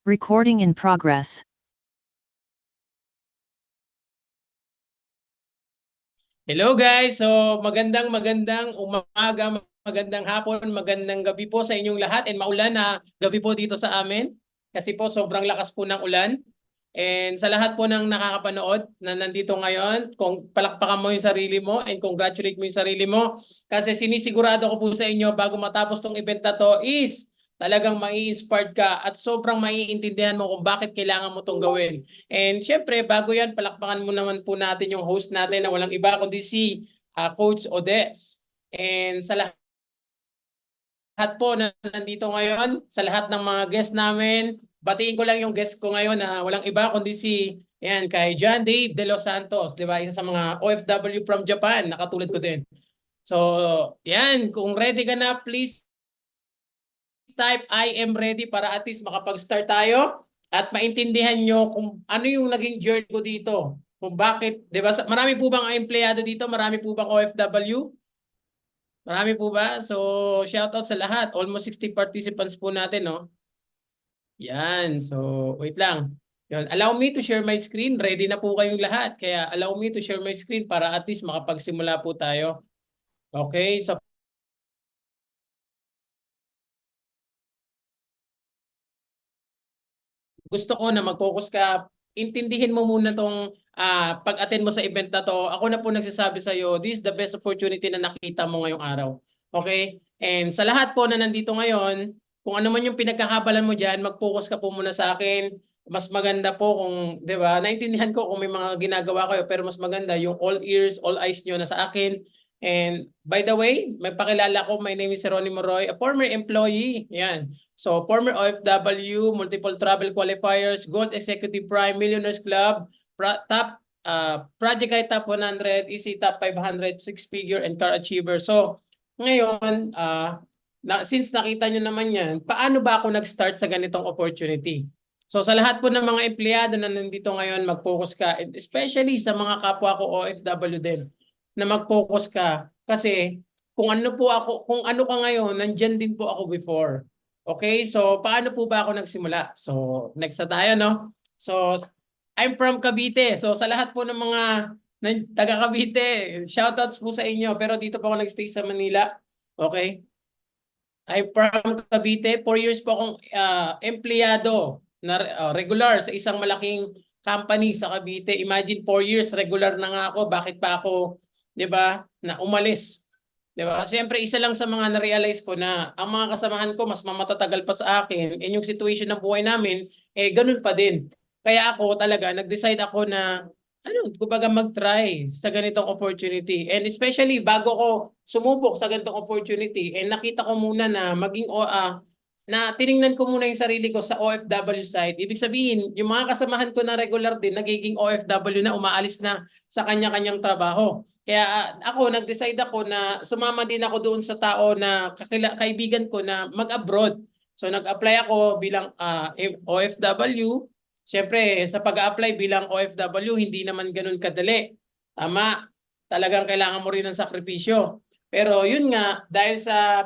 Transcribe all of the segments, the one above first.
Recording in progress. Hello guys! So magandang umaga, magandang hapon, magandang gabi po sa inyong lahat and maulan na gabi po dito sa amin kasi po sobrang lakas po ng ulan. And sa lahat po ng nakakapanood na nandito ngayon, kung palakpakan mo yung sarili mo and congratulate mo yung sarili mo kasi sinisigurado ko po sa inyo bago matapos tong event na to is talagang mai-inspired ka at sobrang maiintindihan mo kung bakit kailangan mo tong gawin. And syempre, bago yan, palakpakan mo naman po natin yung host natin na walang iba kundi si Coach Odes. And sa lahat po na nandito ngayon, sa lahat ng mga guests namin, batiin ko lang yung guest ko ngayon na walang iba kundi si kay John Dave De Los Santos, di ba? Isa sa mga OFW from Japan, nakatulad ko din. So, yan, kung ready ka na, please type I am ready para at least makapag-start tayo at maintindihan nyo kung ano yung naging journey ko dito. Kung bakit, di ba? Marami po bang empleyado dito? Marami po bang OFW? Marami po ba? So, shoutout sa lahat. Almost 60 participants po natin, no? Yan. So, wait lang. Yun. Allow me to share my screen. Ready na po kayong lahat. Kaya allow me to share my screen para at least makapagsimula po tayo. Okay? So, gusto ko na mag-focus ka, intindihin mo muna tong pag-attend mo sa event na to. Ako na po nagsasabi sa iyo, this is the best opportunity na nakita mo ngayong araw. Okay? And sa lahat po na nandito ngayon, kung ano man yung pinagkakabalan mo diyan, mag-focus ka po muna sa akin. Mas maganda po kung, 'di ba? Naintindihan ko kung may mga ginagawa kayo, pero mas maganda yung all ears, all eyes niyo na sa akin. And by the way, may pakilala ko, my name is Jeronimo Roy, a former employee. Yan. So, former OFW, multiple travel qualifiers, Gold Executive Prime, Millionaires Club, top Project Guide Top 100, EC Top 500, six-figure and car achiever. So, ngayon, since nakita nyo naman yan, paano ba ako nag-start sa ganitong opportunity? So, sa lahat po ng mga empleyado na nandito ngayon, mag-focus ka, especially sa mga kapwa ko OFW din, na mag-focus ka. Kasi, kung ano po ako, kung ano ka ngayon, nandyan din po ako before. Okay, so paano po ba ako nagsimula? So, next na tayo, no? So, I'm from Cavite. So, sa lahat po ng mga taga Cavite, shoutouts po sa inyo. Pero dito po ako nagstay sa Manila. Okay? I'm from Cavite. 4 years po akong empleyado na regular sa isang malaking company sa Cavite. Imagine 4 years regular na nga ako. Bakit pa ako, 'di ba, na umalis? 'Di ba? Siyempre, isa lang sa mga na-realize ko na ang mga kasamahan ko mas mamatatagal pa sa akin and yung situation ng buhay namin, ganun pa din. Kaya ako talaga, nag-decide ako na, kumbaga mag-try sa ganitong opportunity. And especially, bago ko sumubok sa ganitong opportunity, nakita ko muna na na tiningnan ko muna yung sarili ko sa OFW side. Ibig sabihin, yung mga kasamahan ko na regular din, nagiging OFW na, umaalis na sa kanya-kanyang trabaho. Kaya ako, nag-decide ako na sumama din ako doon sa tao na kaibigan ko na mag-abroad. So nag-apply ako bilang OFW. Siyempre, sa pag-apply bilang OFW, hindi naman ganun kadali. Tama, talagang kailangan mo rin ng sakripisyo. Pero yun nga, dahil sa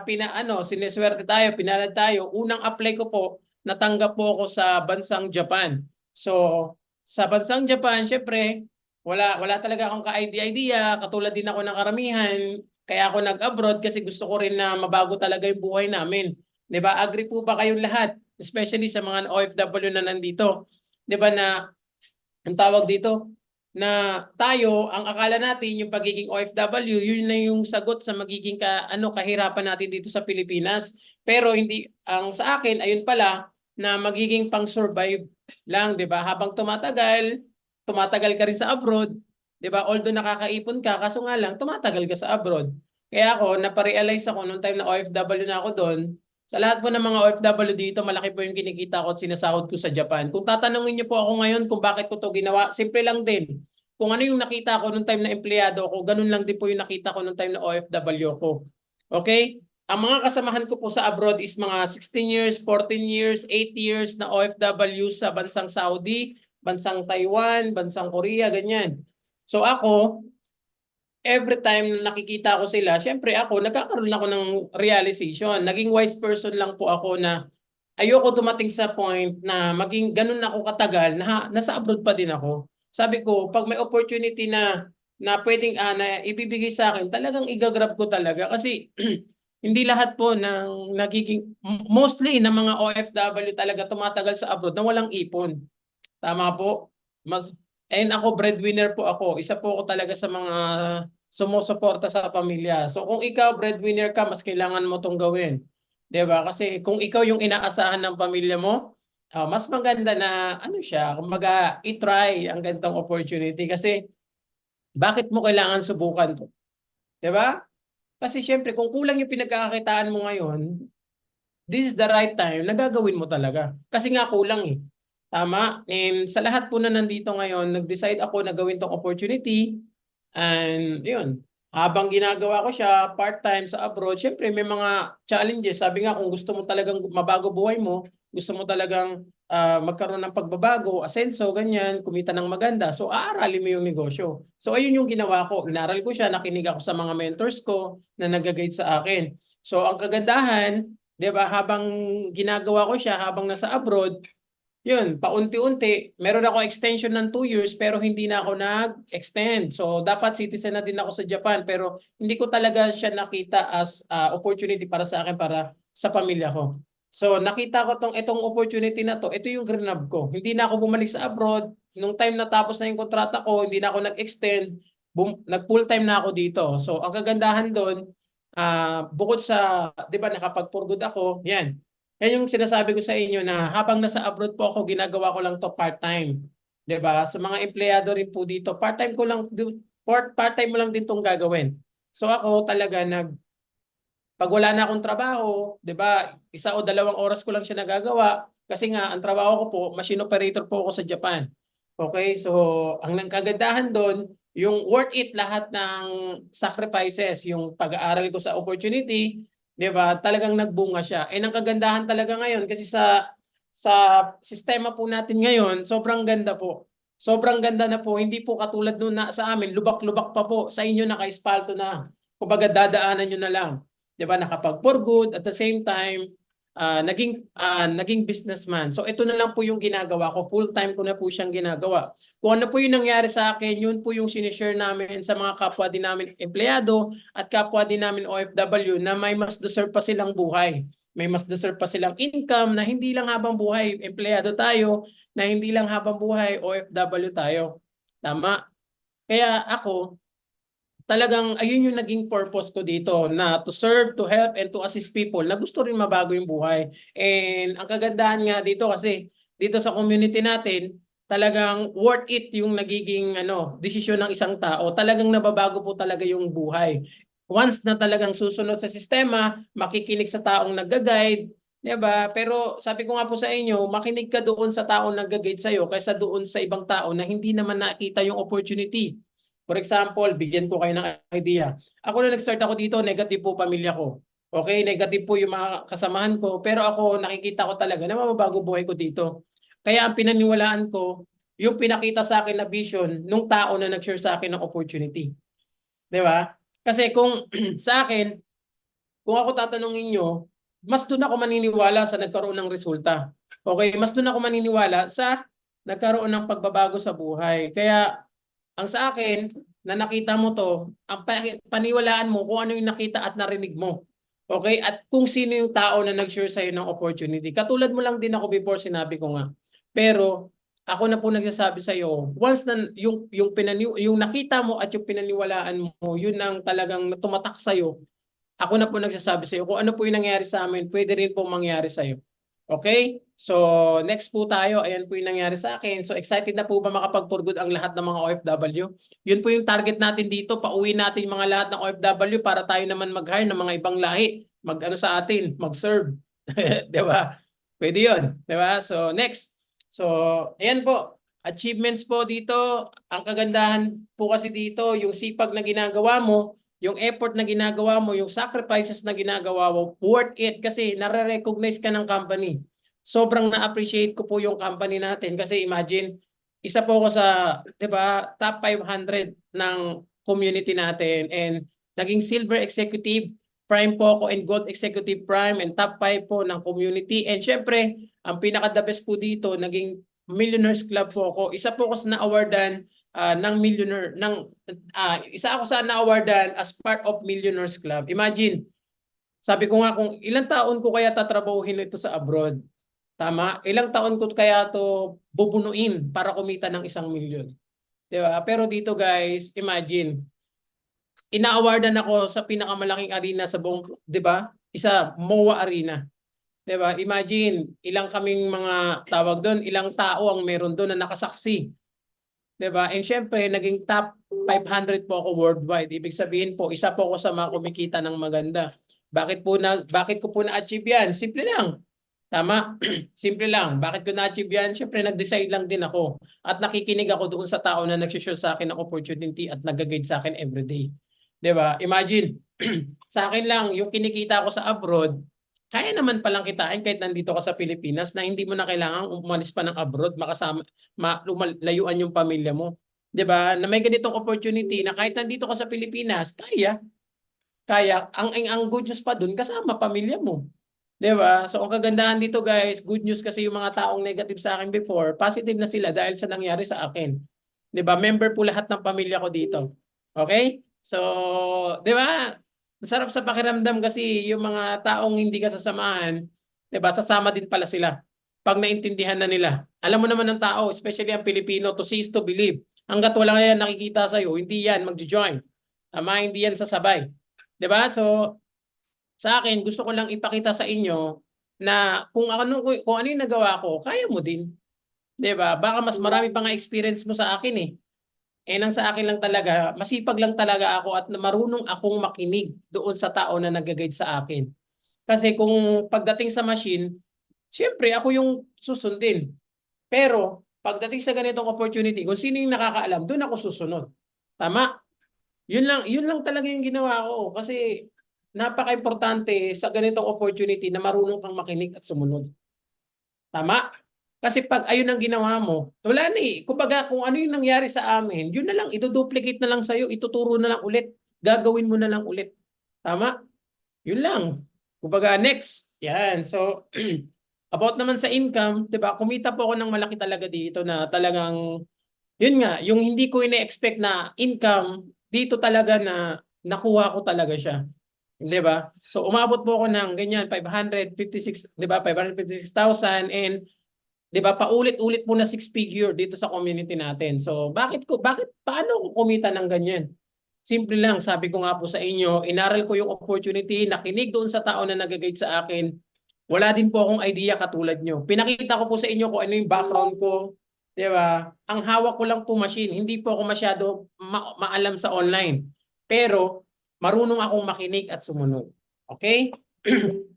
sineswerte tayo, pinalad tayo, unang apply ko po, natanggap po ako sa bansang Japan. So, sa bansang Japan, syempre, wala talaga akong ka-idea, katulad din ako ng karamihan. Kaya ako nag-abroad kasi gusto ko rin na mabago talaga yung buhay namin. 'Di ba? Agree po ba kayong lahat? Especially sa mga OFW na nandito. 'Di ba na ang tawag dito na tayo, ang akala natin yung pagiging OFW, yun na yung sagot sa magiging kahirapan natin dito sa Pilipinas. Pero hindi, ang sa akin, ayun pala, na magiging pang-survive lang, di ba? Habang tumatagal ka rin sa abroad, di ba? Although nakakaipon ka, kaso nga lang, tumatagal ka sa abroad. Kaya ako, naparealize ako nung time na OFW na ako doon, sa lahat po ng mga OFW dito, malaki po yung kinikita ko at sinasahod ko sa Japan. Kung tatanungin niyo po ako ngayon kung bakit ko to ginawa, simple lang din. Kung ano yung nakita ko nung time na empleyado ko, ganun lang din po yung nakita ko nung time na OFW ko. Okay? Ang mga kasamahan ko po sa abroad is mga 16 years, 14 years, 8 years na OFW sa bansang Saudi, bansang Taiwan, bansang Korea, ganyan. So ako, every time nakikita ko sila, syempre ako, nagkakaroon ako ng realization. Naging wise person lang po ako na ayoko dumating sa point na maging ganun ako katagal na nasa abroad pa din ako. Sabi ko, pag may opportunity na pwedeng na ibibigay sa akin, talagang igagrab ko talaga kasi hindi lahat po ng nagiging mostly ng mga OFW talaga tumatagal sa abroad na walang ipon. Tama po. Mas and ako breadwinner po ako. Isa po ako talaga sa mga sumusuporta sa pamilya. So kung ikaw breadwinner ka, mas kailangan mo 'tong gawin. 'Di ba? Kasi kung ikaw yung inaasahan ng pamilya mo, mas maganda na ano siya, kumbaga i-try ang ganitong opportunity kasi bakit mo kailangan subukan 'to? 'Di ba? Kasi siyempre kung kulang yung pinagkakakitaan mo ngayon, this is the right time na gagawin mo talaga. Kasi nga kulang eh. Tama? And sa lahat po na nandito ngayon, nag-decide ako na gawin tong opportunity. And yun, habang ginagawa ko siya part-time sa abroad, syempre may mga challenges. Sabi nga kung gusto mo talagang mabago buhay mo, gusto mo talagang magkaroon ng pagbabago, asenso, ganyan, kumita ng maganda. So aaralin mo yung negosyo. So ayun yung ginawa ko. Inaral ko siya, nakinig ako sa mga mentors ko na nag-guide sa akin. So ang kagandahan, 'di ba, habang ginagawa ko siya habang nasa abroad, yun, paunti-unti, meron ako extension ng 2 years pero hindi na ako nag-extend. So dapat citizen na din ako sa Japan pero hindi ko talaga siya nakita as opportunity para sa akin para sa pamilya ko. So nakita ko itong opportunity na to, ito yung grinab ko. Hindi na ako bumalik sa abroad. Nung time na tapos na yung kontrata ko, hindi na ako nag-extend, nag-full time na ako dito. So ang kagandahan doon, bukod sa, 'di ba, nakapag-for good ako, yan. Yan yung sinasabi ko sa inyo na habang nasa abroad po ako, ginagawa ko lang to part-time. 'Di ba? Sa mga empleyado rin po dito, part-time ko lang, part-time mo lang din tong gagawin. So ako talaga pag wala na akong trabaho, 'di ba? 1 o 2 oras ko lang siya nagagawa kasi nga ang trabaho ko po, machine operator po ako sa Japan. Okay? So ang kagandahan doon, yung worth it lahat ng sacrifices, yung pag-aaral ko sa opportunity, 'di ba? Talagang nagbunga siya. Eh ang kagandahan talaga ngayon kasi sa sistema po natin ngayon, sobrang ganda po. Sobrang ganda na po, hindi po katulad noon na sa amin, lubak-lubak pa po. Sa inyo naka-espalto na. Kumbaga dadaanan niyo na lang. 'Di ba? Nakapag for good at the same time naging businessman. So ito na lang po yung ginagawa ko. Full-time ko na po siyang ginagawa. Kung ano po yung nangyari sa akin, yun po yung sinishare namin sa mga kapwa din namin empleyado at kapwa din namin OFW na may mas deserve pa silang buhay. May mas deserve pa silang income na hindi lang habang buhay empleyado tayo, na hindi lang habang buhay OFW tayo. Tama? Kaya ako, talagang ayun yung naging purpose ko dito na to serve, to help, and to assist people na gusto rin mabago yung buhay. And ang kagandahan nga dito kasi dito sa community natin, talagang worth it yung nagiging desisyon ng isang tao. Talagang nababago po talaga yung buhay. Once na talagang susunod sa sistema, makikinig sa taong nagga-guide, 'di ba? Pero sabi ko nga po sa inyo, makinig ka doon sa taong nagga-guide sa iyo kaysa doon sa ibang tao na hindi naman nakita yung opportunity. For example, bigyan ko kayo ng idea. Ako na nag-start ako dito, negative po pamilya ko. Okay, negative po yung mga kasamahan ko, pero ako nakikita ko talaga na mababago buhay ko dito. Kaya ang pinaniwalaan ko, yung pinakita sa akin na vision nung tao na nag-share sa akin ng opportunity. 'Di ba? Kasi kung sa akin, kung ako tatanungin nyo, mas doon ako maniniwala sa nagkaroon ng resulta. Okay, mas doon ako maniniwala sa nagkaroon ng pagbabago sa buhay. Kaya ang sa akin, na nakita mo to, ang paniwalaan mo kung ano yung nakita at narinig mo. Okay? At kung sino yung tao na nag-share sa'yo ng opportunity. Katulad mo lang din ako before, sinabi ko nga. Pero ako na po nagsasabi sa'yo, once na yung nakita mo at yung pinaniwalaan mo, yun ang talagang tumatak sa'yo, ako na po nagsasabi sa'yo kung ano po yung nangyari sa amin, pwede rin po mangyari sa'yo. Okay? So, next po tayo. Ayan po yung nangyari sa akin. So, excited na po ba makapag-for good ang lahat ng mga OFW? Yun po yung target natin dito. Pauwi natin yung mga lahat ng OFW para tayo naman mag-hire ng mga ibang lahi. Mag-ano sa atin, mag-serve. 'Di ba? Pwede yun. 'Di ba? So, next. So, ayan po. Achievements po dito. Ang kagandahan po kasi dito, yung sipag na ginagawa mo, yung effort na ginagawa mo, yung sacrifices na ginagawa mo, worth it kasi nare-recognize ka ng company. Sobrang na-appreciate ko po yung company natin kasi imagine, isa po ako sa, 'di ba, top 500 ng community natin and naging silver executive Prime po ako and Gold Executive Prime and top 5 po ng community. And syempre, ang pinaka-the best po dito, naging Millionaires Club po ako. Isa po ako sa na-awardan ng millionaire, isa ako sa na-awardan as part of Millionaires Club. Imagine, sabi ko nga kung ilang taon ko kaya tatrabahuhin ito sa abroad. Tama? Ilang taon ko kaya to bubunuin para kumita ng 1,000,000. Diba? Pero dito guys, imagine, ina-awardan ako sa pinakamalaking arena sa buong, 'di ba? Isa, MOA Arena. 'Di ba? Imagine, ilang kaming mga tawag doon, ilang tao ang meron doon na nakasaksi. 'Di ba? And syempre, naging top 500 po ako worldwide. Ibig sabihin po, isa po ako sa mga kumikita ng maganda. Bakit ko po na-achieve 'yan? Simple lang. Tama? Simple lang. Bakit ko na-achieve yan? Siyempre, nag-decide lang din ako. At nakikinig ako doon sa tao na nag-share sa akin ng opportunity at nag-guide sa akin everyday. Diba? Imagine, sa akin lang, yung kinikita ko sa abroad, kaya naman palang kitain kahit nandito ka sa Pilipinas na hindi mo na kailangan umalis pa ng abroad, layuan yung pamilya mo. Diba? Na may ganitong opportunity na kahit nandito ka sa Pilipinas, kaya. Ang good news pa doon, kasama pamilya mo. Diba? So, ang kagandahan dito guys, good news kasi yung mga taong negative sa akin before, positive na sila dahil sa nangyari sa akin. Diba? Member po lahat ng pamilya ko dito. Okay? So, diba? Masarap sa pakiramdam kasi yung mga taong hindi ka sasamahan, diba? Sasama din pala sila. Pag naintindihan na nila. Alam mo naman ng tao, especially ang Pilipino, to see is to believe. Hanggat wala yan nakikita sa'yo, hindi yan magjo-join. Tama, hindi yan sasabay. Diba? So, sa akin, gusto ko lang ipakita sa inyo na kung ano yung nagawa ko, kaya mo din. 'Di ba? Baka mas marami pa nga experience mo sa akin eh. Nang sa akin lang talaga, masipag lang talaga ako at marunong akong makinig doon sa tao na nag-guide sa akin. Kasi kung pagdating sa machine, siyempre ako yung susundin. Pero pagdating sa ganitong opportunity, kung sino yung nakakaalam, doon ako susunod. Tama? Yun lang talaga yung ginawa ko kasi napaka-importante sa ganitong opportunity na marunong kang makinig at sumunod. Tama? Kasi pag ayun ang ginawa mo, wala na eh. Kumbaga kung ano yung nangyari sa amin, yun na lang, iduduplicate na lang sa'yo, ituturo na lang ulit, gagawin mo na lang ulit. Tama? Yun lang. Kumbaga next, yan. So, about naman sa income, diba, kumita po ako ng malaki talaga dito na talagang, yun nga, yung hindi ko ina-expect na income, dito talaga na nakuha ko talaga siya. 'Di ba? So umabot po ako ng ganyan 556, 'di ba? 556,000 and 'di ba paulit-ulit po na 6-figure dito sa community natin. So paano ako kumita ng ganyan? Simple lang, sabi ko nga po sa inyo, inaral ko yung opportunity, nakinig doon sa tao na nag-guide sa akin. Wala din po akong idea katulad nyo. Pinakita ko po sa inyo kung ano yung background ko. 'Di ba? Ang hawak ko lang po machine, hindi po ako masyado maalam sa online. Pero marunong akong makinig at sumunod. Okay?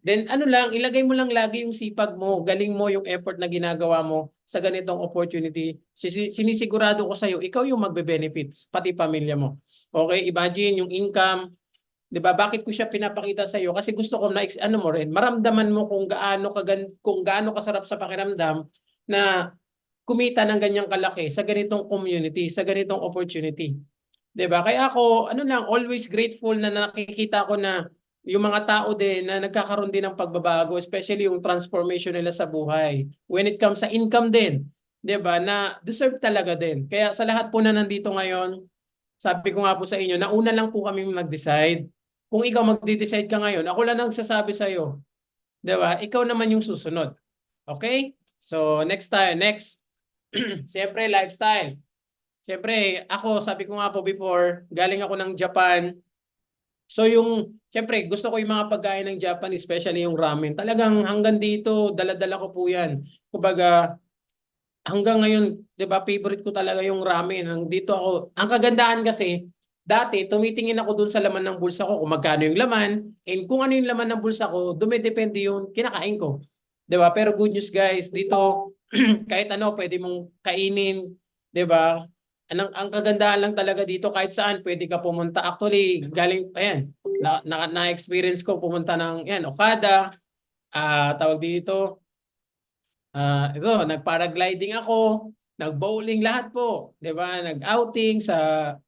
Then ano lang, ilagay mo lang lagi yung sipag mo, galing mo yung effort na ginagawa mo sa ganitong opportunity. Sinisigurado ko sa'yo, ikaw yung magbe-benefits, pati pamilya mo. Okay? Imagine yung income, 'di ba? Bakit ko siya pinapakita sa iyo? Kasi gusto ko na mo rin, maramdaman mo kung gaano kasarap sa pakiramdam na kumita ng ganyang kalaki sa ganitong community, sa ganitong opportunity. 'Di ba? Kaya ako, always grateful na nakikita ko na yung mga tao din na nagkakaroon din ng pagbabago, especially yung transformation nila sa buhay. When it comes sa income din, 'di ba? Na deserve talaga din. Kaya sa lahat po na nandito ngayon, sabi ko nga po sa inyo, nauna lang po kami mag-decide. Kung ikaw magde-decide ka ngayon, ako lang nagsasabi sa iyo. 'Di ba? Ikaw naman yung susunod. Okay? So, next. Siyempre, lifestyle. Siyempre, ako, sabi ko nga po before, galing ako ng Japan. So siyempre, gusto ko yung mga pagkain ng Japan, especially yung ramen. Talagang hanggang dito, dala-dala ko po yan. Kumbaga, hanggang ngayon, di ba, favorite ko talaga yung ramen. Dito ako, ang kagandahan kasi, dati, tumitingin ako dun sa laman ng bulsa ko kung magkano yung laman, and kung ano yung laman ng bulsa ko, dumidepende yung kinakain ko. Di ba? Pero good news guys, dito, kahit ano, pwede mong kainin, di ba? Ang kagandahan lang talaga dito kahit saan pwede ka pumunta. Actually, galing ayan, na-experience ko pumunta ng Okada, tawag dito. Ito, nag-paragliding ako, nag-bowling, lahat po, 'di ba? Nag-outing sa,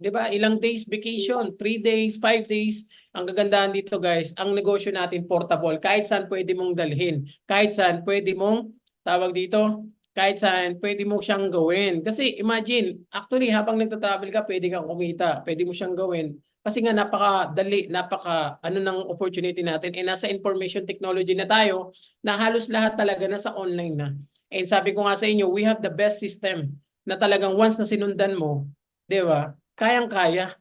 'di ba? Ilang days vacation, 3 days, 5 days. Ang kagandahan dito, guys, ang negosyo natin portable. Kahit saan pwede mong dalhin. Kahit saan pwede mong tawag dito, kahit saan pwede mo siyang gawin. Kasi imagine, actually habang nagta-travel ka, pwede kang kumita, pwede mo siyang gawin. Kasi nga napakadali, napaka ano ng opportunity natin. Eh nasa information technology na tayo, na halos lahat talaga nasa online na. And sabi ko nga sa inyo, we have the best system na talagang once na sinundan mo, 'di ba? Kayang-kaya.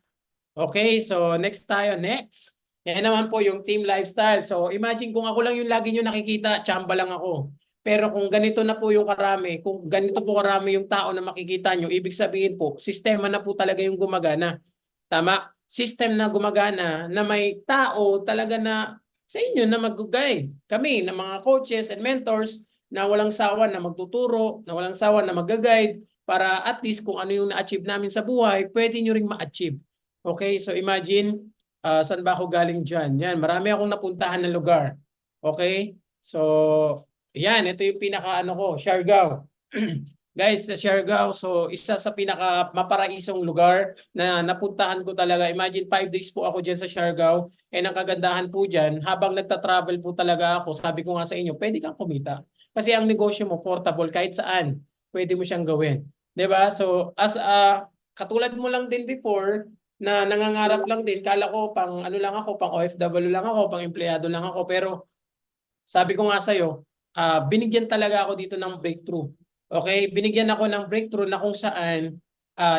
Okay, so next tayo, next. Yan naman po yung team lifestyle. So imagine kung ako lang yung lagi nyo nakikita, tsamba lang ako. Pero kung ganito na po yung karami, kung ganito po karami yung tao na makikita nyo, ibig sabihin po, sistema na po talaga yung gumagana. Tama? System na gumagana na may tao talaga na sa inyo na mag-guide. Kami na mga coaches and mentors na walang sawa na magtuturo, na walang sawa na mag-guide para at least kung ano yung na-achieve namin sa buhay, pwede nyo ring ma-achieve. Okay, so imagine, saan ba ako galing dyan? Yan, marami akong napuntahan na lugar. Okay, so yan, ito yung pinaka-ano ko, Siargao. Guys, sa Siargao, so isa sa pinaka maparaisong lugar na napuntahan ko talaga. Imagine 5 days po ako dyan sa Siargao. And ang kagandahan po dyan, habang nagta-travel po talaga ako, sabi ko nga sa inyo, pwede kang kumita. Kasi ang negosyo mo, portable, kahit saan, pwede mo siyang gawin. 'Di ba? So, as katulad mo lang din before, na nangangarap lang din, kala ko pang ano lang ako, pang OFW lang ako, pang empleyado lang ako. Pero sabi ko nga sa'yo, binigyan talaga ako dito ng breakthrough. Okay, binigyan ako ng breakthrough na kung saan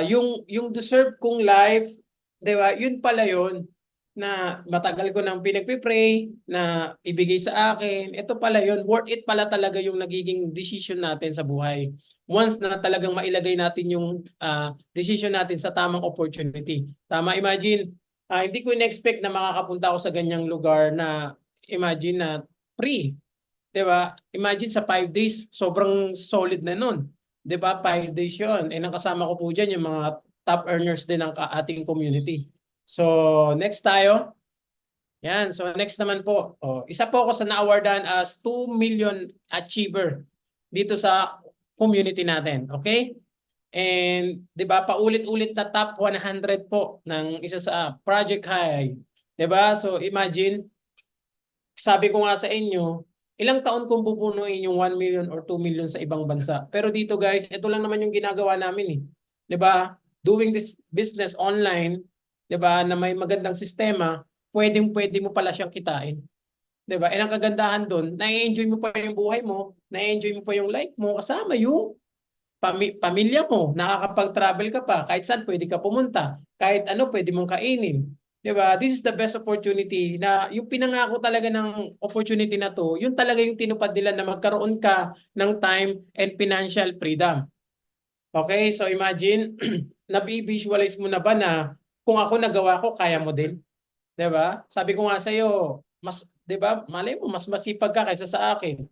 yung deserve kong life, 'di ba? Yun pala yun na matagal ko nang pinagpipray na ibigay sa akin. Ito pala yun, worth it pala talaga yung nagiging decision natin sa buhay. Once na talagang mailagay natin yung decision natin sa tamang opportunity. Tama, imagine, hindi ko in-expect na makakapunta ako sa ganyang lugar na imagine na free. 'Di ba? Imagine sa 5 days, sobrang solid na nun. 'Di ba? 5 days 'yon. Eh nakasama ko po diyan yung mga top earners din ng ating community. So, next tayo. Yan. So, next naman po. Oh, isa po ako sa na-awardan as 2 million achiever dito sa community natin. Okay? And 'di ba, paulit-ulit na top 100 po ng isa sa Project High. 'Di ba? So, imagine, sabi ko nga sa inyo, ilang taon kong pupunuin yung 1 million or 2 million sa ibang bansa. Pero dito, guys, ito lang naman yung ginagawa namin eh. 'Di ba? Doing this business online, 'di ba, na may magandang sistema, pwedeng-pwede mo pala siyang kitain. 'Di ba? Ang kagandahan doon, na-enjoy mo pa yung buhay mo, na-enjoy mo pa yung life mo kasama yung pamilya mo, nakakapag-travel ka pa, kahit saan pwede ka pumunta, kahit ano pwede mong kainin. 'Di ba? This is the best opportunity na yung pinangako talaga ng opportunity na to, yun talaga yung tinupad nila na magkaroon ka ng time and financial freedom. Okay? So imagine, nabi-visualize mo na ba na kung ako nagawa ko, kaya mo din? 'Di ba? Sabi ko nga sa iyo, mas 'di ba? Malay mo mas masipag ka kaysa sa akin.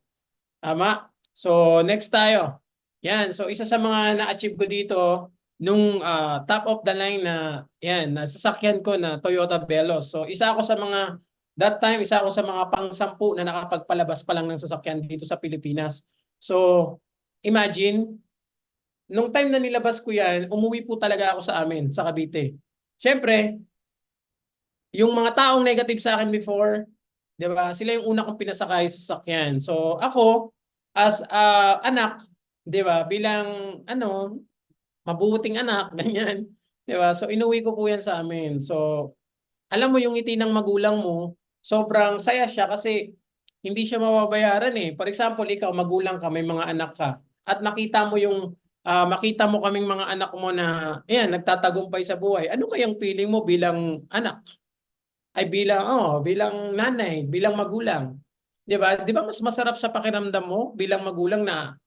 Tama? So next tayo. Yan, so isa sa mga na-achieve ko dito nung top of the line na yan, nasasakyan ko na Toyota Veloz. So isa ako sa mga that time, isa ako sa mga pang-10 na nakapagpalabas pa lang ng sasakyan dito sa Pilipinas. So imagine, nung time na nilabas ko yan, umuwi po talaga ako sa amin, sa Cavite. Siyempre, yung mga taong negative sa akin before, 'di ba? Sila yung una kong pinasakay sa sasakyan. So ako as anak, 'di ba? Bilang ano, mabuting anak, ganyan. 'Di ba? So inuwi ko po 'yan sa amin. So alam mo yung ngiti ng magulang mo, sobrang saya siya kasi hindi siya mababayaran eh. For example, ikaw magulang ka, may mga anak ka at makita mo yung makita mo kaming mga anak mo na ayan, nagtatagumpay sa buhay. Ano kayang feeling mo bilang anak? Ay bilang nanay, bilang magulang. 'Di ba? 'Di ba mas masarap sa pakiramdam mo bilang magulang na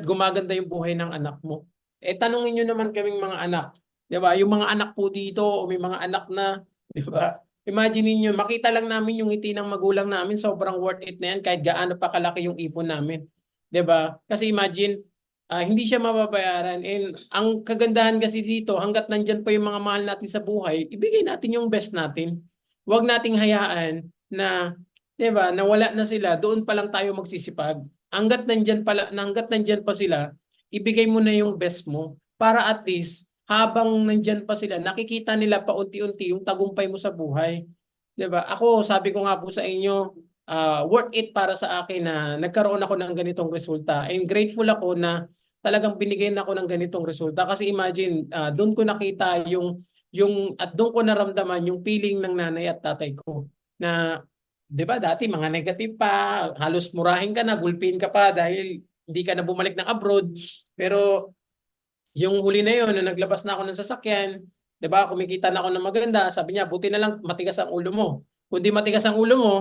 gumaganda yung buhay ng anak mo? Eh tanungin niyo naman kaming mga anak, 'di ba? Yung mga anak po dito o may mga anak na, 'di ba? Imagine niyo, makita lang namin yung ngiti ng magulang namin, sobrang worth it na yan kahit gaano pa kalaki yung ipon namin. 'Di ba? Kasi imagine, hindi siya mababayaran. And ang kagandahan kasi dito, hangga't nandyan pa yung mga mahal natin sa buhay, ibigay natin yung best natin. Huwag nating hayaan na, 'di ba, nawala na sila, doon pa lang tayo magsisipag. Hangga't nandyan pa sila, ibigay mo na yung best mo para at least habang nandyan pa sila, nakikita nila paunti-unti yung tagumpay mo sa buhay. 'Di ba? Ako, sabi ko nga po sa inyo, worth it para sa akin na nagkaroon ako ng ganitong resulta. And grateful ako na talagang binigyan ako ng ganitong resulta. Kasi imagine, doon ko nakita yung at doon ko naramdaman yung feeling ng nanay at tatay ko na 'di ba dati mga negative pa, halos murahin ka na, gulpiin ka pa dahil hindi ka na bumalik ng abroad. Pero yung huli na yun, na naglabas na ako ng sasakyan, 'di ba? Kumikita na ako ng maganda. Sabi niya, buti na lang matigas ang ulo mo. Kung di matigas ang ulo mo,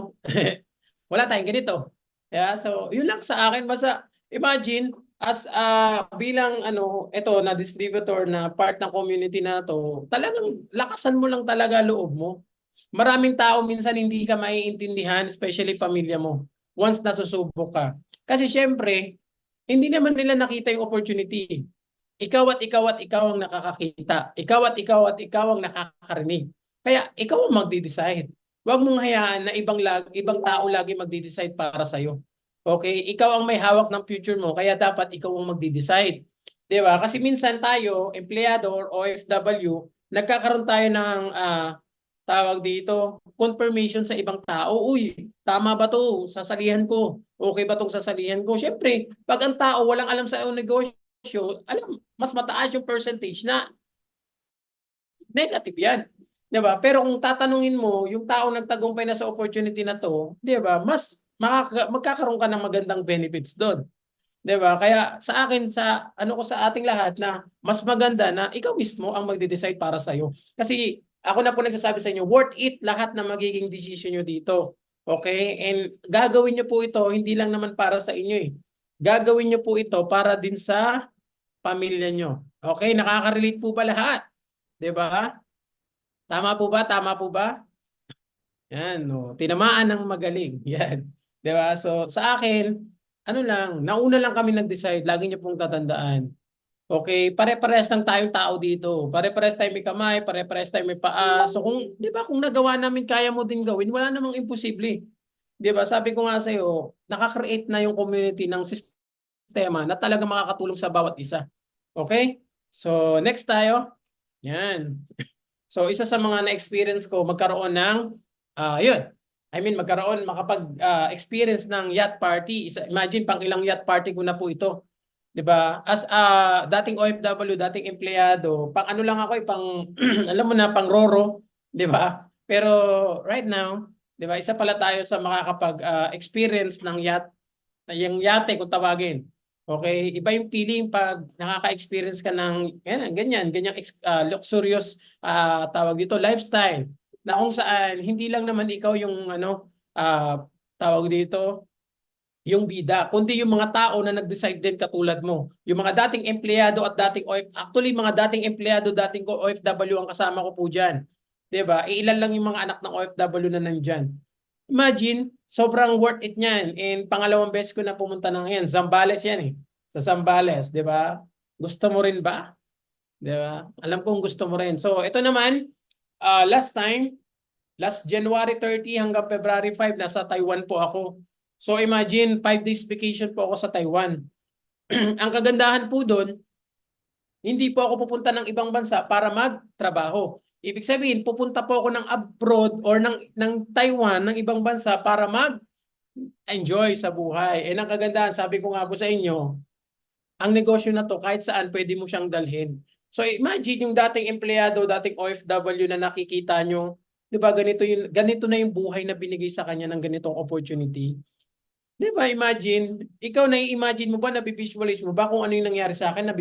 wala tayong ganito. Yeah, so yun lang sa akin. Basta imagine as bilang ito na distributor na part ng community na to, talagang lakasan mo lang talaga loob mo. Maraming tao minsan hindi ka maiintindihan, especially pamilya mo, once nasusubok ka. Kasi syempre, hindi naman nila nakita yung opportunity. Ikaw at ikaw at ikaw ang nakakakita. Ikaw at ikaw at ikaw ang nakakarinig. Kaya ikaw ang magde-decide. Huwag mong hayaan na ibang tao lagi magde-decide para sa'yo. Okay? Ikaw ang may hawak ng future mo, kaya dapat ikaw ang magde-decide. 'Di ba? Kasi minsan tayo, empleyado or OFW, nagkakaroon tayo ng tawag dito, confirmation sa ibang tao. Uy, tama ba 'to? Sasalihan ko. Okay ba 'tong sasalihan ko? Syempre, pag ang tao walang alam sa negosyo, alam, mas mataas yung percentage na negative yan. 'Di ba? Pero kung tatanungin mo, yung tao nagtagumpay na sa opportunity na to, 'di ba? Mas magkakaroon ka ng magandang benefits doon. 'Di ba? Kaya sa akin, sa ko sa ating lahat, na mas maganda na ikaw mismo ang magde-decide para sa iyo. Kasi ako na po nagsasabi sa inyo, worth it lahat na magiging decision niyo dito. Okay? And gagawin niyo po ito hindi lang naman para sa inyo eh. Gagawin niyo po ito para din sa pamilya niyo. Okay? Nakaka-relate po ba lahat? 'Di ba? Tama po ba? Tama po ba? Yan, no. Tinamaan ng magaling. Yan. 'Di ba? So sa akin, nauna lang kami nag-decide, lagi niyo pong tatandaan. Okay, pare-parehas lang tayong tao dito. Pare-parehas tayong may kamay, pare-parehas tayong may paa. So kung, 'di ba, kung nagawa namin, kaya mo din gawin, wala namang imposible. 'Di ba? Sabi ko nga sa iyo, nakaka-create na yung community ng sistema na talagang makakatulong sa bawat isa. Okay? So next tayo. Yan. So isa sa mga na-experience ko, magkaroon ng makapag-experience ng yacht party. Imagine pang ilang yacht party ko na po ito. 'Di ba? As dating OFW, dating empleyado, pang lang ako, pang alam mo na, pang roro, 'di ba? Pero right now, 'di ba, isa pala tayo sa makakapag-experience ng yacht, yung yate kung tawagin. Okay, iba yung feeling pag nakaka-experience ka ng ganyang luxurious tawag dito, lifestyle, na kung saan hindi lang naman ikaw yung tawag dito, yung bida, kundi yung mga tao na nag-decide din katulad mo. Yung mga dating empleyado at mga dating empleyado, dating OFW ang kasama ko po diyan. 'Di ba? Ilan lang yung mga anak ng OFW na nandiyan. Imagine, sobrang worth it niyan. And pangalawang beses ko na pumunta ng yan. Zambales yan eh. Sa Zambales, 'di ba? Gusto mo rin ba? 'Di ba? Alam kong gusto mo rin. So, ito naman, last January 30 hanggang February 5, nasa Taiwan po ako. So imagine, 5 days vacation po ako sa Taiwan. Ang kagandahan po doon, hindi po ako pupunta ng ibang bansa para magtrabaho. Ibig sabihin, pupunta po ako ng abroad or ng Taiwan, ng ibang bansa para mag-enjoy sa buhay. And ang kagandahan, sabi ko nga po sa inyo, ang negosyo na to, kahit saan pwede mo siyang dalhin. So imagine yung dating empleyado, dating OFW na nakikita nyo, 'di ba, ganito na yung buhay na binigay sa kanya ng ganitong opportunity. 'Di ba, imagine, ikaw na-imagine mo ba, nabi-visualize mo ba kung ano yung nangyari sa akin,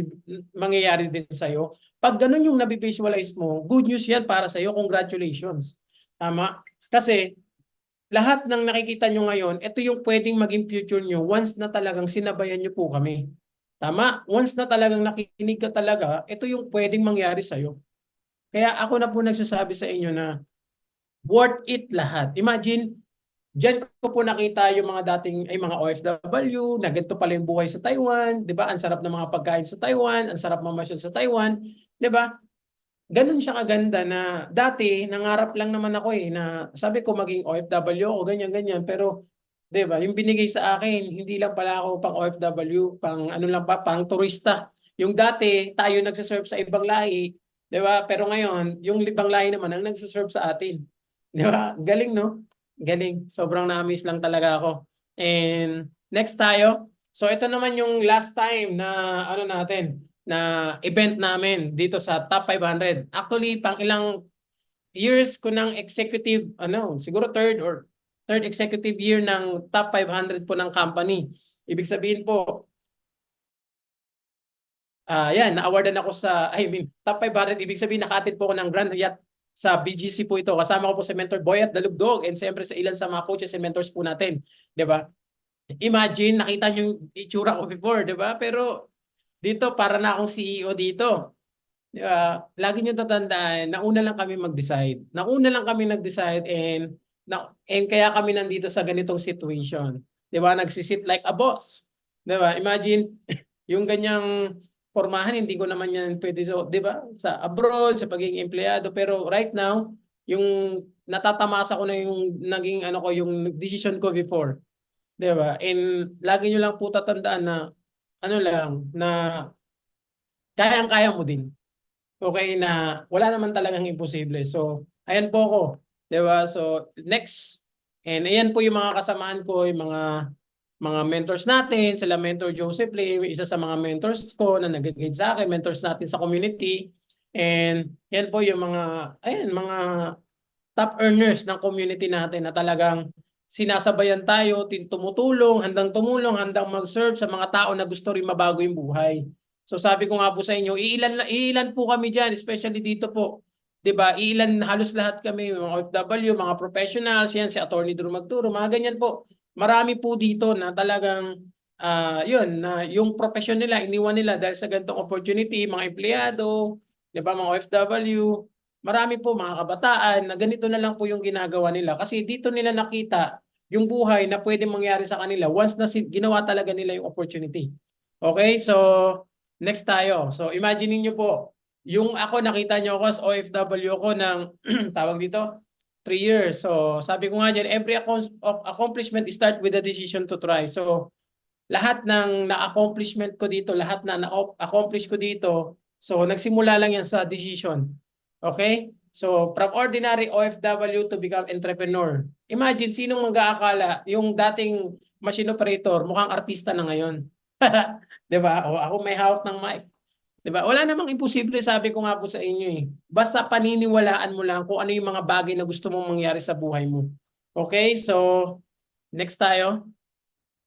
mangyayari din sa iyo? Pag ganun yung nabi-visualize mo, good news yan para sa iyo, congratulations. Tama? Kasi lahat ng nakikita nyo ngayon, ito yung pwedeng maging future nyo once na talagang sinabayan nyo po kami. Tama? Once na talagang nakikinig ka talaga, ito yung pwedeng mangyari sa iyo. Kaya ako na po nagsasabi sa inyo na worth it lahat. Imagine, diyan ko po nakita yung mga mga OFW, na ganito pala yung buhay sa Taiwan, 'di ba? Ang sarap ng mga pagkain sa Taiwan, ang sarap mamasyal sa Taiwan, 'di ba? Ganun siya kaganda na dati nangarap lang naman ako na sabi ko maging OFW o ganyan, pero 'Di ba? Yung binigay sa akin, hindi lang pala ako pang OFW, pang ano lang pa, pang turista. Yung dati, tayo nagse-serve sa ibang lahi, 'di ba? Pero ngayon, yung ibang lahi naman ang nagse-serve sa atin. 'Di ba? Galing, no? Galing. Sobrang na-amaze lang talaga ako. And next tayo. So ito naman yung last time na ano natin, na event namin dito sa Top 500. Actually, pang ilang years ko ng executive, ano, siguro third executive year ng top 500 po ng company. Ibig sabihin po, yan, na-awardan ako sa, I mean, top 500, ibig sabihin naka-attend po ako ng Grand Hyatt sa BGC po ito. Kasama ko po si Mentor Boyat Dalugdog and siyempre sa ilan sa mga coaches and mentors po natin. 'Di ba? Imagine, nakita niyo yung itsura ko before, 'di ba? Pero dito, para na akong CEO dito. Lagi niyo tatandaan, nauna lang kami mag-decide. Nauna lang kami nag-decide and kaya kami nandito sa ganitong situation. 'Di ba? Nagsisit like a boss. 'Di ba? Imagine yung ganyang pormahan, hindi ko naman yan pwede, so, 'di ba? Sa abroad, sa pagiging empleyado, pero right now, yung natatamasa ko na yung naging ano ko, yung decision ko before, 'di ba? And lagi niyo lang po tatandaan na ano lang na kayang-kaya mo din. Okay na wala naman talagang imposible. So, ayan po ako, 'di ba? So, next. And ayan po yung mga kasamahan ko, yung mga mentors natin, sila Mentor Joseph Lim, isa sa mga mentors ko na nag-guide sa akin, mentors natin sa community. And yan po yung mga top earners ng community natin na talagang sinasabayan tayo, tumutulong, handang mag-serve sa mga tao na gusto rin mabago yung buhay. So sabi ko nga po sa inyo, iilan po kami diyan, especially dito po. 'Di ba? Iilan, halos lahat kami, mga OFW, mga professionals, yan si Attorney Drew Magturo, mga ganyan po. Marami po dito na talagang yun, na yung profession nila iniwan nila dahil sa ganitong opportunity, mga empleyado, 'di ba, mga OFW. Marami po mga kabataan na ganito na lang po yung ginagawa nila kasi dito nila nakita yung buhay na pwedeng mangyari sa kanila once na ginawa talaga nila yung opportunity. Okay, so next tayo. So imagine niyo po, yung ako, nakita niyo ako as OFW ko ng tawag dito, 3 years. So sabi ko nga dyan, every accomplishment start with a decision to try. So lahat ng na-accomplishment ko dito, lahat na na-accomplish ko dito, so nagsimula lang yan sa decision. Okay? So, from ordinary OFW to become entrepreneur. Imagine, sinong mag-aakala, yung dating machine operator, mukhang artista na ngayon. 'Di ba? O ako may hawak ng mic. 'Di ba? Wala namang imposible, sabi ko nga po sa inyo eh. Basta paniniwalaan mo lang kung ano yung mga bagay na gusto mong mangyari sa buhay mo. Okay? So, next tayo.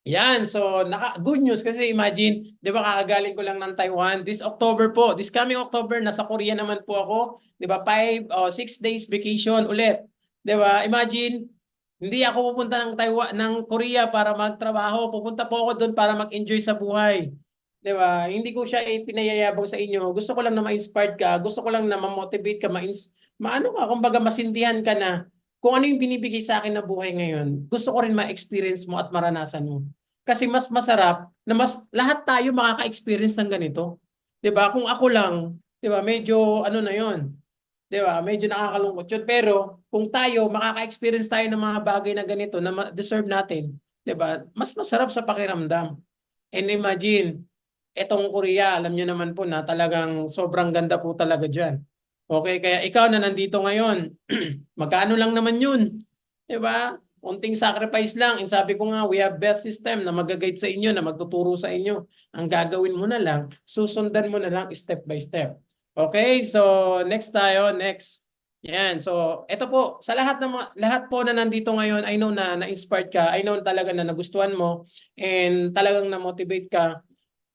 Yan, so good news kasi imagine, 'di ba, kakagaling ko lang ng Taiwan this October po. This coming October nasa Korea naman po ako, 'di ba? 5 o 6 days vacation ulit. 'Di ba? Imagine, hindi ako pupunta ng Taiwan, ng Korea para magtrabaho. Pupunta po ako doon para mag-enjoy sa buhay. 'Di ba? Hindi ko siya pinayayabang sa inyo. Gusto ko lang na ma-inspired ka, gusto ko lang na ma-motivate ka, maano ka, kumbaga masindihan ka na kung ano yung binibigay sa akin na buhay ngayon, gusto ko rin ma-experience mo at maranasan mo. Kasi mas masarap na lahat tayo makaka-experience ng ganito. 'Di ba? Kung ako lang, 'di ba, medyo ano na 'yon. 'Di ba? Medyo nakakalungkot 'yun, pero kung tayo makaka-experience tayo ng mga bagay na ganito na deserve natin, 'di ba? Mas masarap sa pakiramdam. And imagine, etong Korea, alam niyo naman po na talagang sobrang ganda po talaga diyan. Okay, kaya ikaw na nandito ngayon, magkano lang naman 'yun? 'Di ba? Unting sacrifice lang. And sabi ko nga, we have best system na mag-guide sa inyo, na magtuturo sa inyo. Ang gagawin mo na lang, susundan mo na lang step by step. Okay? So, next tayo, next. Yan. So, ito po, sa lahat po na nandito ngayon, I know na na-inspired ka. I know talaga na nagustuhan mo and talagang na-motivate ka.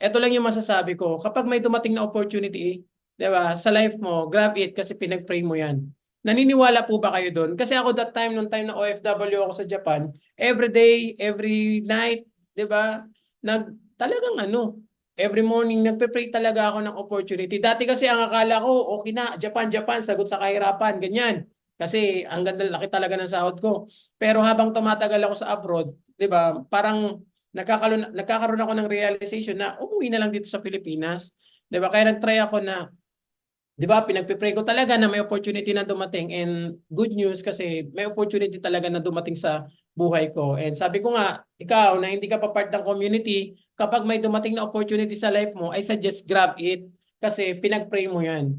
Ito lang yung masasabi ko. Kapag may dumating na opportunity, 'di ba, sa life mo, grab it kasi pinag-pray mo 'yan. Naniniwala po ba kayo doon? Kasi ako that time, nung time na OFW ako sa Japan, every day, every night, 'di ba? Talagang ano, every morning nagpe-pray talaga ako ng opportunity. Dati kasi ang akala ko, okay na, Japan, sagot sa kahirapan, ganyan. Kasi ang ganda, laki talaga ng sahod ko. Pero habang tumatagal ako sa abroad, 'di ba? Parang nagkakaroon ako ng realization na umuwi na lang dito sa Pilipinas. 'Di ba? Kaya nag-try ako na, 'di ba, pinagpe-pray ko talaga na may opportunity na dumating, and good news kasi may opportunity talaga na dumating sa buhay ko. And sabi ko nga, ikaw na hindi ka pa part ng community, kapag may dumating na opportunity sa life mo, I suggest grab it kasi pinag-pray mo yan.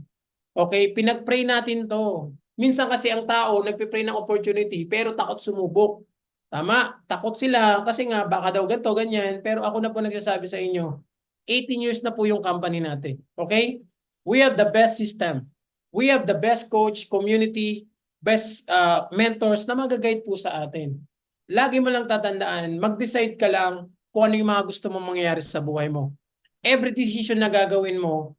Okay? Pinag-pray natin to. Minsan kasi ang tao nagpe-pray ng opportunity pero takot sumubok. Tama, takot sila kasi nga baka daw ganito, ganyan. Pero ako na po nagsasabi sa inyo, 18 years na po yung company natin. Okay? We have the best system. We have the best coach, community, best mentors na mag-guide po sa atin. Lagi mo lang tatandaan, mag-decide ka lang kung ano yung mga gusto mong mangyayari sa buhay mo. Every decision na gagawin mo,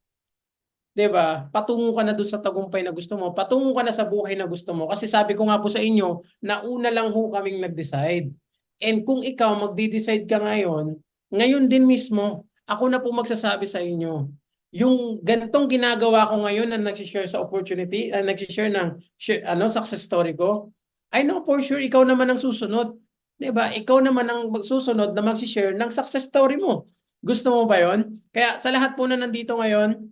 'di ba? Patungo ka na doon sa tagumpay na gusto mo. Patungo ka na sa buhay na gusto mo. Kasi sabi ko nga po sa inyo, nauna lang ho kaming nag-decide. And kung ikaw magdi-decide ka ngayon din mismo, ako na po magsasabi sa inyo. Yung ganitong ginagawa ko ngayon na nag-share sa opportunity, nag-share ng success story ko, I know for sure ikaw naman ang susunod. 'Di ba? Ikaw naman ang magsusunod na mag-share ng success story mo. Gusto mo ba 'yon? Kaya sa lahat po na nandito ngayon,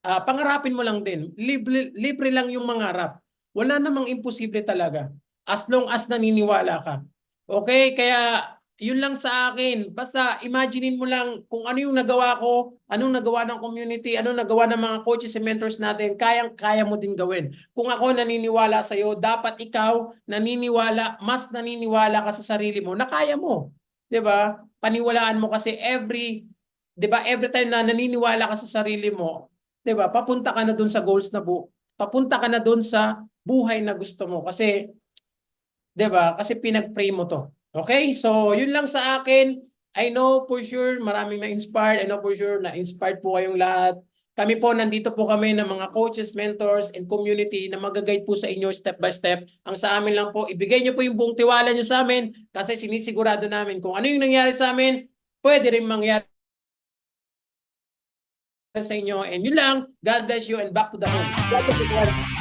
pangarapin mo lang din. Libre lang yung mangarap. Wala namang imposible talaga. As long as naniniwala ka. Okay? Kaya yun lang sa akin. Basta imaginein mo lang kung ano yung nagawa ko, anong nagawa ng community, anong nagawa ng mga coaches and mentors natin, kaya mo din gawin. Kung ako naniniwala sa'yo, dapat ikaw mas naniniwala ka sa sarili mo na kaya mo. 'Di ba? Paniwalaan mo kasi every time na naniniwala ka sa sarili mo, 'di ba? Papunta ka na doon sa goals na papunta ka na doon sa buhay na gusto mo kasi 'di ba? Kasi pinag-pray mo 'to. Okay? So, 'yun lang sa akin. I know for sure maraming na-inspired. I know for sure na-inspired po kayong lahat. Kami po, nandito po kami ng mga coaches, mentors, and community na mag-guide po sa inyo step by step. Ang sa amin lang po, ibigay niyo po yung buong tiwala niyo sa amin kasi sinisigurado namin kung ano yung nangyari sa amin, pwede rin mangyari sa inyo. And yun lang. God bless you and back to the home.